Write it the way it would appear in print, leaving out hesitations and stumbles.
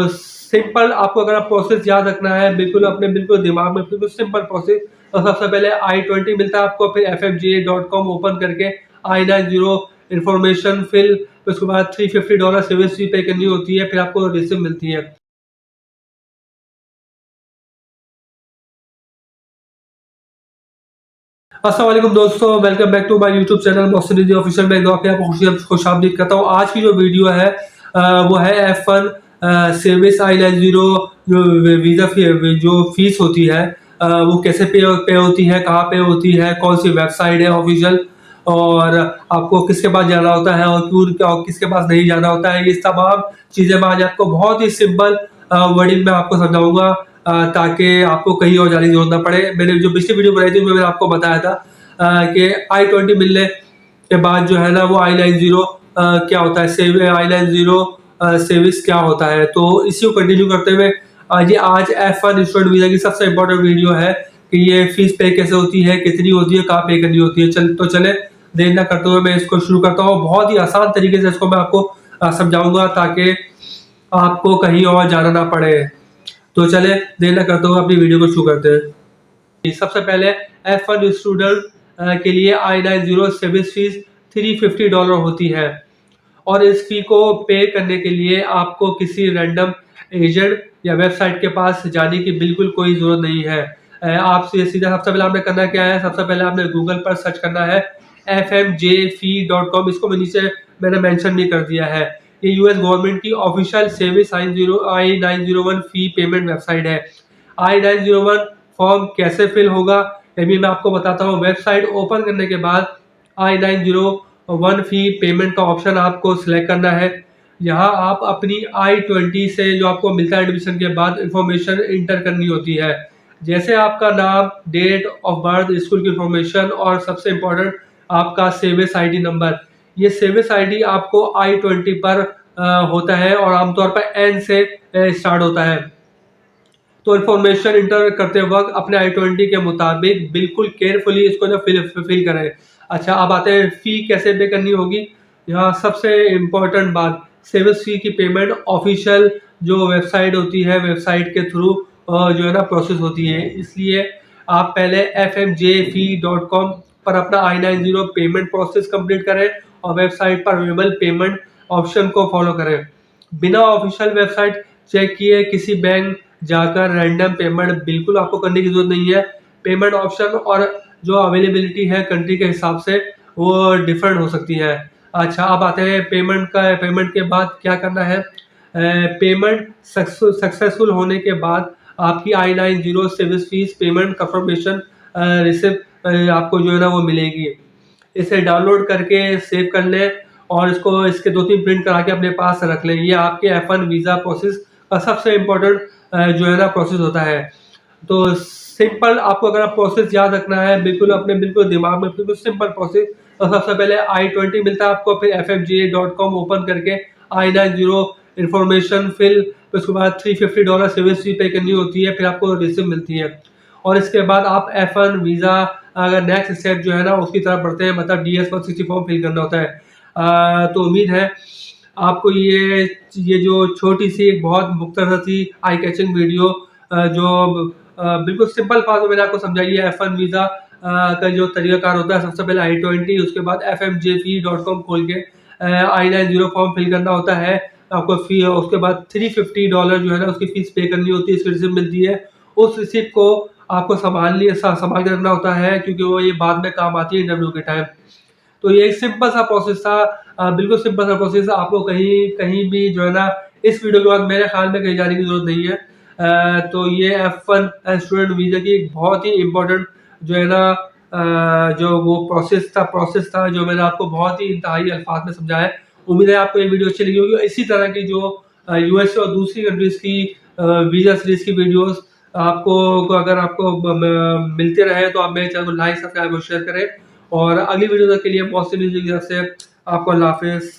Simple आपको अगर आप प्रोसेस याद रखना है बिल्कुल अपने बिल्कुल दिमाग में बिल्कुल सिंपल प्रोसेस। तो सबसे पहले I-20 मिलता है आपको, फिर fmga.com ओपन करके I-90 इन्फॉर्मेशन फिल, उसके बाद $350 सर्विस फी पे करनी होती है, फिर आपको रिसिप्ट मिलती है। अस्सलाम वालेकुम दोस्तों, welcome back to my YouTube channel Mohsin Rizvi official. मैं दुआ के आपको खुशामदीद करता हूँ। आज की जो वीडियो है वो है F1 सर्विस I-90 जो वीज़ा जो फीस होती है वो कैसे पे होती है, कहाँ पे होती है, कौन सी वेबसाइट है ऑफिशियल, और आपको किसके पास जाना होता है और क्यों किसके पास नहीं जाना होता है। ये तमाम चीज़ें मैं आज आपको बहुत ही सिंपल वर्डिंग में आपको समझाऊंगा ताकि आपको कहीं और जाने की जरूरत ना पड़े। मैंने जो पिछली वीडियो बनाई थी उसमें मैंने आपको बताया था कि I-20 मिलने के बाद जो है ना वो I-90 क्या होता है, I-90 सर्विस क्या होता है। तो इसी को कंटिन्यू करते हुए आज F1 स्टूडेंट वीज़ा की सबसे इम्पोर्टेंट वीडियो है कि ये फीस पे कैसे होती है, कितनी होती है, कहाँ पे करनी होती है। चले देर ना करते हुए मैं इसको शुरू करता हूँ। बहुत ही आसान तरीके से इसको मैं आपको समझाऊंगा ताकि आपको कहीं और जाना ना पड़े। तो चले देर ना करते हुए अपनी वीडियो को शुरू करते हैं। सबसे पहले F1 स्टूडेंट के लिए I-90 सर्विस फीस $350 होती है, और इस फी को पे करने के लिए आपको किसी रैंडम एजेंट या वेबसाइट के पास जाने की बिल्कुल कोई ज़रूरत नहीं है। आपसे सीधा सबसे पहले आपने करना क्या है, सबसे पहले आपने गूगल पर सर्च करना है fmjfee.com। इसको मैंने मेंशन नहीं कर दिया है। ये यूएस गवर्नमेंट की official service I-901 fee payment website है। I-901 फॉर्म कैसे फिल होगा ये भी मैं आपको बताता हूँ। वेबसाइट ओपन करने के बाद I-901 फी पेमेंट का ऑप्शन आपको सिलेक्ट करना है। यहाँ आप अपनी I-20 से जो आपको मिलता है एडमिशन के बाद इंफॉर्मेशन इंटर करनी होती है, जैसे आपका नाम, डेट ऑफ बर्थ, स्कूल की इंफॉर्मेशन और सबसे इम्पोर्टेंट आपका सर्विस आईडी नंबर। ये सर्विस आईडी आपको I-20 पर होता है और आमतौर पर N से स्टार्ट होता है। तो इन्फॉर्मेशन इंटर करते वक्त अपने I-20 के मुताबिक बिल्कुल केयरफुली इसको ना फिल करें। अच्छा, अब आते हैं फ़ी कैसे पे करनी होगी। यहाँ सबसे इम्पोर्टेंट बात, सर्विस फ़ी की पेमेंट ऑफिशियल जो वेबसाइट होती है, वेबसाइट के थ्रू जो है ना प्रोसेस होती है। इसलिए आप पहले fmjfee.com पर अपना I-90 पेमेंट प्रोसेस कंप्लीट करें और वेबसाइट पर अवेलेबल पेमेंट ऑप्शन को फॉलो करें। बिना ऑफिशियल वेबसाइट चेक किए किसी बैंक जाकर रैंडम पेमेंट बिल्कुल आपको करने की जरूरत नहीं है। पेमेंट ऑप्शन और जो अवेलेबिलिटी है कंट्री के हिसाब से वो डिफरेंट हो सकती है। अच्छा, अब आते हैं पेमेंट के बाद क्या करना है। पेमेंट सक्सेसफुल होने के बाद आपकी I-90 service fees payment confirmation receipt आपको जो है ना वो मिलेगी। इसे डाउनलोड करके सेव कर लें और इसके 2-3 प्रिंट करा के अपने पास रख लें। ये आपके F1 वीज़ा प्रोसेस का सबसे इम्पोर्टेंट जो है ना प्रोसेस होता है। तो सिंपल आपको अगर आप प्रोसेस याद रखना है बिल्कुल अपने बिल्कुल दिमाग में बिल्कुल सिंपल प्रोसेस। तो सबसे पहले I-20 मिलता है आपको, फिर fmga.com ओपन करके I-90 इन्फॉर्मेशन फिल, उसके बाद $350 सर्विस फी पे करनी होती है, फिर आपको रिसिप्ट मिलती है। और इसके बाद आप F1 वीज़ा अगर नेक्स्ट स्टेप जो है ना उसकी तरफ बढ़ते हैं, मतलब DS-160 फॉर्म फिल करना होता है। तो उम्मीद है आपको ये जो छोटी सी एक बहुत मुख्तसर सी आई कैचिंग वीडियो जो बिल्कुल सिंपल पास में मैंने आपको समझाई है। F1 वीज़ा का जो तरीकाकार होता है, सबसे पहले I-20, उसके बाद fmjfee.com खोल के I-90 फॉर्म फिल करना होता है आपको फी, उसके बाद $350 जो है ना उसकी फीस पे करनी होती है, इसकी रिसिप्ट मिलती है। उस रिसिप्ट को आपको संभाल के रखना होता है क्योंकि वो ये बाद में काम आती है इंटरव्यू के टाइम। तो ये एक सिंपल सा प्रोसेस था, बिल्कुल सिंपल सा प्रोसेस। आपको कहीं कहीं भी जो है ना इस वीडियो के बाद मेरे ख्याल में कहीं जाने की जरूरत नहीं है। तो ये F1 स्टूडेंट वीज़ा की एक बहुत ही इम्पोर्टेंट जो है ना जो वो प्रोसेस था जो मैंने आपको बहुत ही इंतहाई अल्फाज में समझाया है। उम्मीद है आपको ये वीडियो अच्छी लगी होगी। इसी तरह की जो यूएसए और दूसरी कंट्रीज की वीज़ा सीरीज की वीडियोस अगर आपको मिलते रहे तो आप मेरे चैनल को लाइक, सब्सक्राइब और शेयर करें। और अगली वीडियो तक के लिए मोहसिन रिजवी की तरफ से आपको अल्लाह हाफ़िज़।